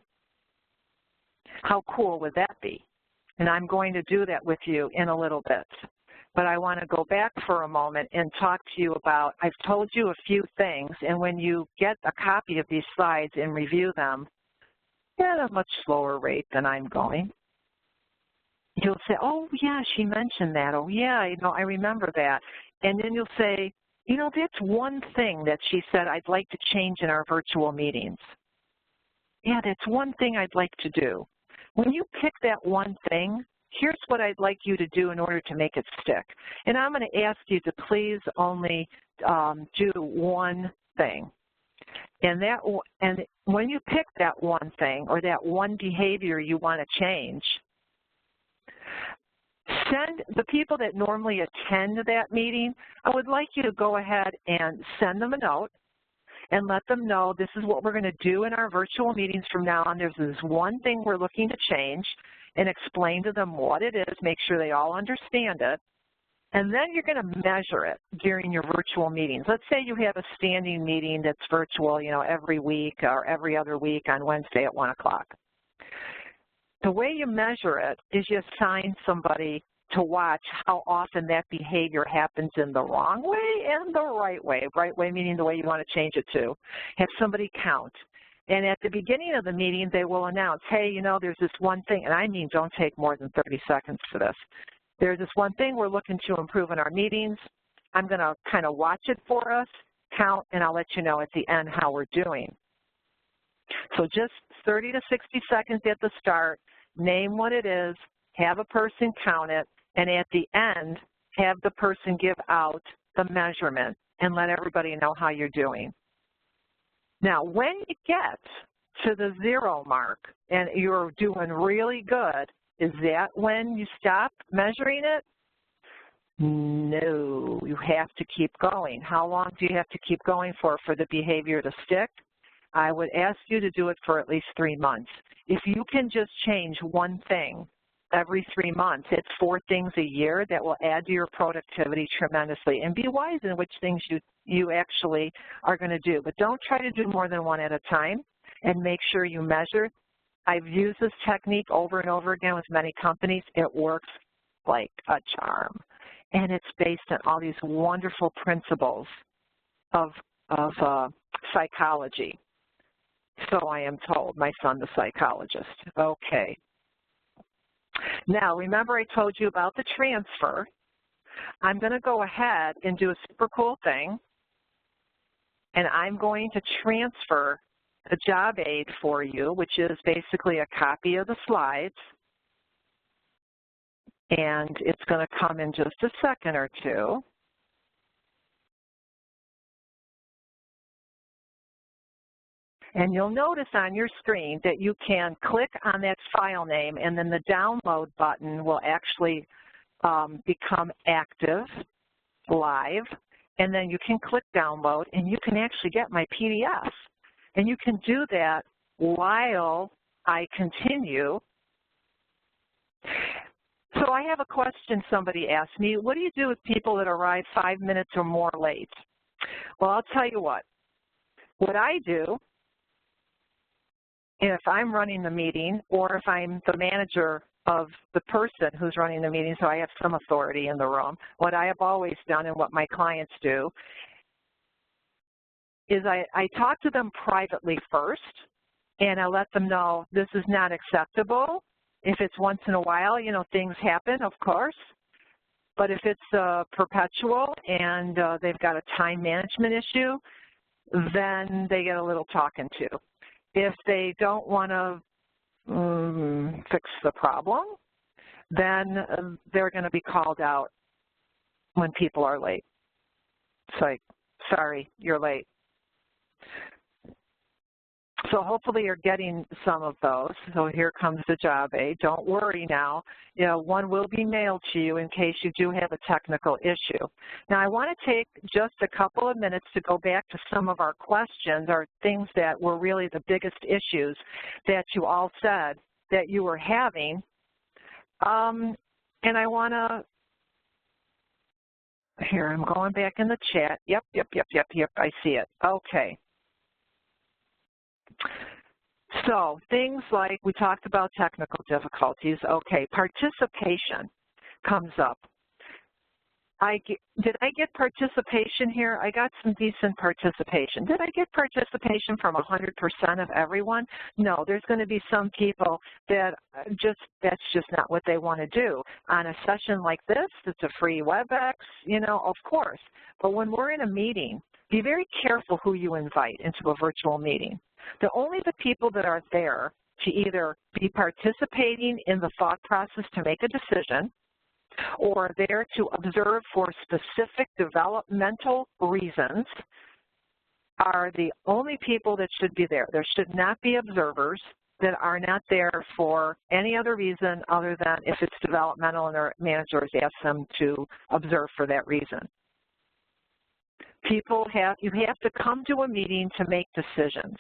How cool would that be? And I'm going to do that with you in a little bit. But I want to go back for a moment and talk to you about, I've told you a few things, and when you get a copy of these slides and review them at a much slower rate than I'm going, you'll say, oh, yeah, she mentioned that. Oh, yeah, I remember that. And then you'll say, that's one thing that she said I'd like to change in our virtual meetings. Yeah, that's one thing I'd like to do. When you pick that one thing, here's what I'd like you to do in order to make it stick. And I'm going to ask you to please only do one thing. And when you pick that one thing or that one behavior you want to change, send the people that normally attend that meeting, I would like you to go ahead and send them a note and let them know this is what we're going to do in our virtual meetings from now on. There's this one thing we're looking to change, and explain to them what it is, make sure they all understand it, and then you're going to measure it during your virtual meetings. Let's say you have a standing meeting that's virtual, every week or every other week on Wednesday at 1 o'clock. The way you measure it is you assign somebody to watch how often that behavior happens in the wrong way and the right way. Right way meaning the way you want to change it to. Have somebody count. And at the beginning of the meeting, they will announce, hey, there's this one thing, and I mean don't take more than 30 seconds for this. There's this one thing we're looking to improve in our meetings. I'm going to kind of watch it for us, count, and I'll let you know at the end how we're doing. So just 30 to 60 seconds at the start, name what it is, have a person count it, and at the end, have the person give out the measurement and let everybody know how you're doing. Now, when you get to the 0 mark and you're doing really good, is that when you stop measuring it? No, you have to keep going. How long do you have to keep going for the behavior to stick? I would ask you to do it for at least 3 months. If you can just change one thing every 3 months, it's 4 things a year that will add to your productivity tremendously. And be wise in which things you actually are going to do. But don't try to do more than one at a time, and make sure you measure. I've used this technique over and over again with many companies. It works like a charm. And it's based on all these wonderful principles of psychology. So I am told, my son's a psychologist. Okay. Now, remember I told you about the transfer. I'm going to go ahead and do a super cool thing, and I'm going to transfer a job aid for you, which is basically a copy of the slides, and it's going to come in just a second or two. And you'll notice on your screen that you can click on that file name, and then the download button will actually become active, live, and then you can click download, and you can actually get my PDF. And you can do that while I continue. So I have a question somebody asked me. What do you do with people that arrive 5 minutes or more late? Well, I'll tell you what. What I do, if I'm running the meeting or if I'm the manager of the person who's running the meeting, so I have some authority in the room, what I have always done and what my clients do is I talk to them privately first, and I let them know this is not acceptable. If it's once in a while, things happen, of course. But if it's perpetual and they've got a time management issue, then they get a little talking to. If they don't want to fix the problem, then they're going to be called out when people are late. It's like, sorry, you're late. So hopefully you're getting some of those. So here comes the job aid. Don't worry now. One will be mailed to you in case you do have a technical issue. Now I want to take just a couple of minutes to go back to some of our questions or things that were really the biggest issues that you all said that you were having. And I want to, here, I'm going back in the chat. Yep, I see it. Okay. So things like we talked about technical difficulties. Okay, participation comes up. Did I get participation here? I got some decent participation. Did I get participation from 100% of everyone? No, there's going to be some people that that's just not what they want to do. On a session like this, it's a free WebEx, you know, of course. But when we're in a meeting, be very careful who you invite into a virtual meeting. Only the people that are there to either be participating in the thought process to make a decision, or there to observe for specific developmental reasons are the only people that should be there. There should not be observers that are not there for any other reason other than if it's developmental and their managers ask them to observe for that reason. You have to come to a meeting to make decisions.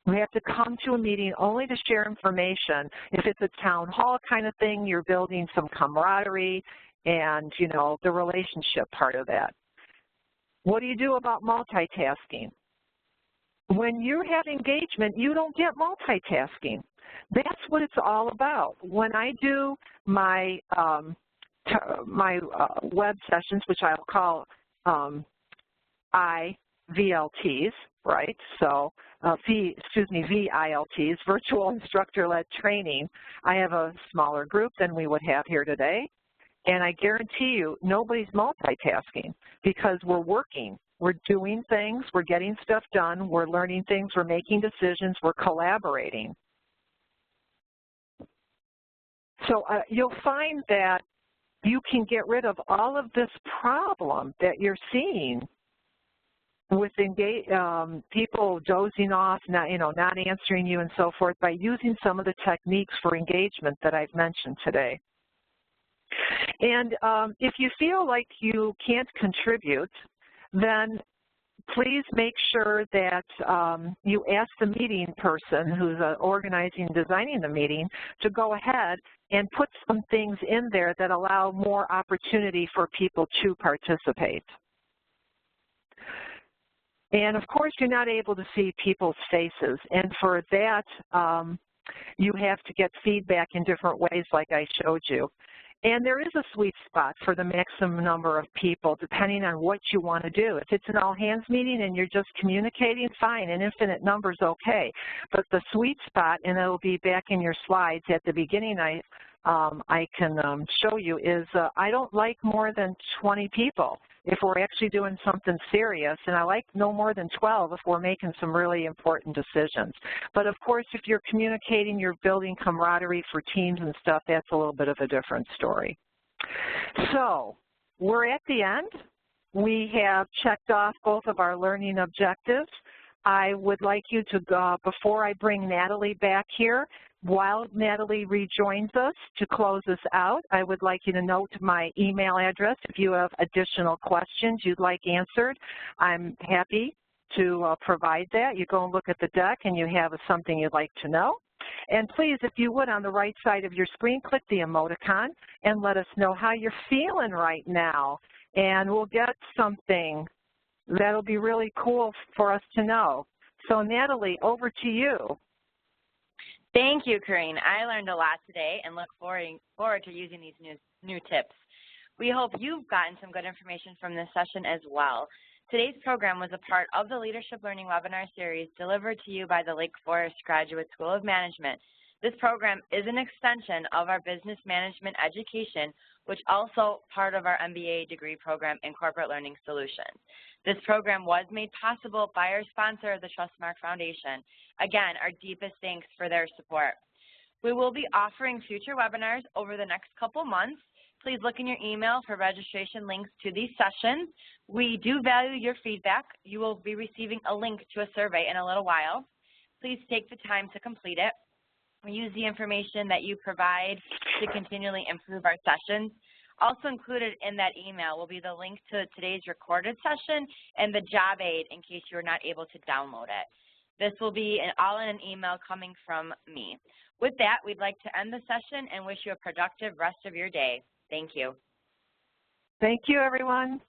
We have to come to a meeting only to share information. If it's a town hall kind of thing, you're building some camaraderie and, you know, the relationship part of that. What do you do about multitasking? When you have engagement, you don't get multitasking. That's what it's all about. When I do my web sessions, which I'll call VLTs, right? So VILTs, Virtual Instructor-Led Training. I have a smaller group than we would have here today, and I guarantee you nobody's multitasking because we're working. We're doing things, we're getting stuff done, we're learning things, we're making decisions, we're collaborating. So you'll find that you can get rid of all of this problem that you're seeing with people dozing off, not answering you and so forth, by using some of the techniques for engagement that I've mentioned today. And if you feel like you can't contribute, then please make sure that you ask the meeting person who's organizing and designing the meeting to go ahead and put some things in there that allow more opportunity for people to participate. And of course, you're not able to see people's faces. And for that, you have to get feedback in different ways like I showed you. And there is a sweet spot for the maximum number of people depending on what you want to do. If it's an all-hands meeting and you're just communicating, fine, an infinite number is okay. But the sweet spot, and it'll be back in your slides at the beginning, I can show you, is I don't like more than 20 people if we're actually doing something serious, and I like no more than 12 if we're making some really important decisions. But of course, if you're communicating, you're building camaraderie for teams and stuff, that's a little bit of a different story. So we're at the end. We have checked off both of our learning objectives. I would like you to, before I bring Natalie back here, while Natalie rejoins us to close us out, I would like you to note my email address. If you have additional questions you'd like answered, I'm happy to provide that. You go and look at the deck and you have something you'd like to know. And please, if you would, on the right side of your screen, click the emoticon and let us know how you're feeling right now. And we'll get something that'll be really cool for us to know. So Natalie, over to you. Thank you, Corrine. I learned a lot today and look forward to using these new tips. We hope you've gotten some good information from this session as well. Today's program was a part of the Leadership Learning webinar series delivered to you by the Lake Forest Graduate School of Management. This program is an extension of our business management education, which also part of our MBA degree program in corporate learning solutions. This program was made possible by our sponsor, the Trustmark Foundation. Again, our deepest thanks for their support. We will be offering future webinars over the next couple months. Please look in your email for registration links to these sessions. We do value your feedback. You will be receiving a link to a survey in a little while. Please take the time to complete it. We use the information that you provide to continually improve our sessions. Also included in that email will be the link to today's recorded session and the job aid in case you're not able to download it. This will be all in an email coming from me. With that, we'd like to end the session and wish you a productive rest of your day. Thank you. Thank you, everyone.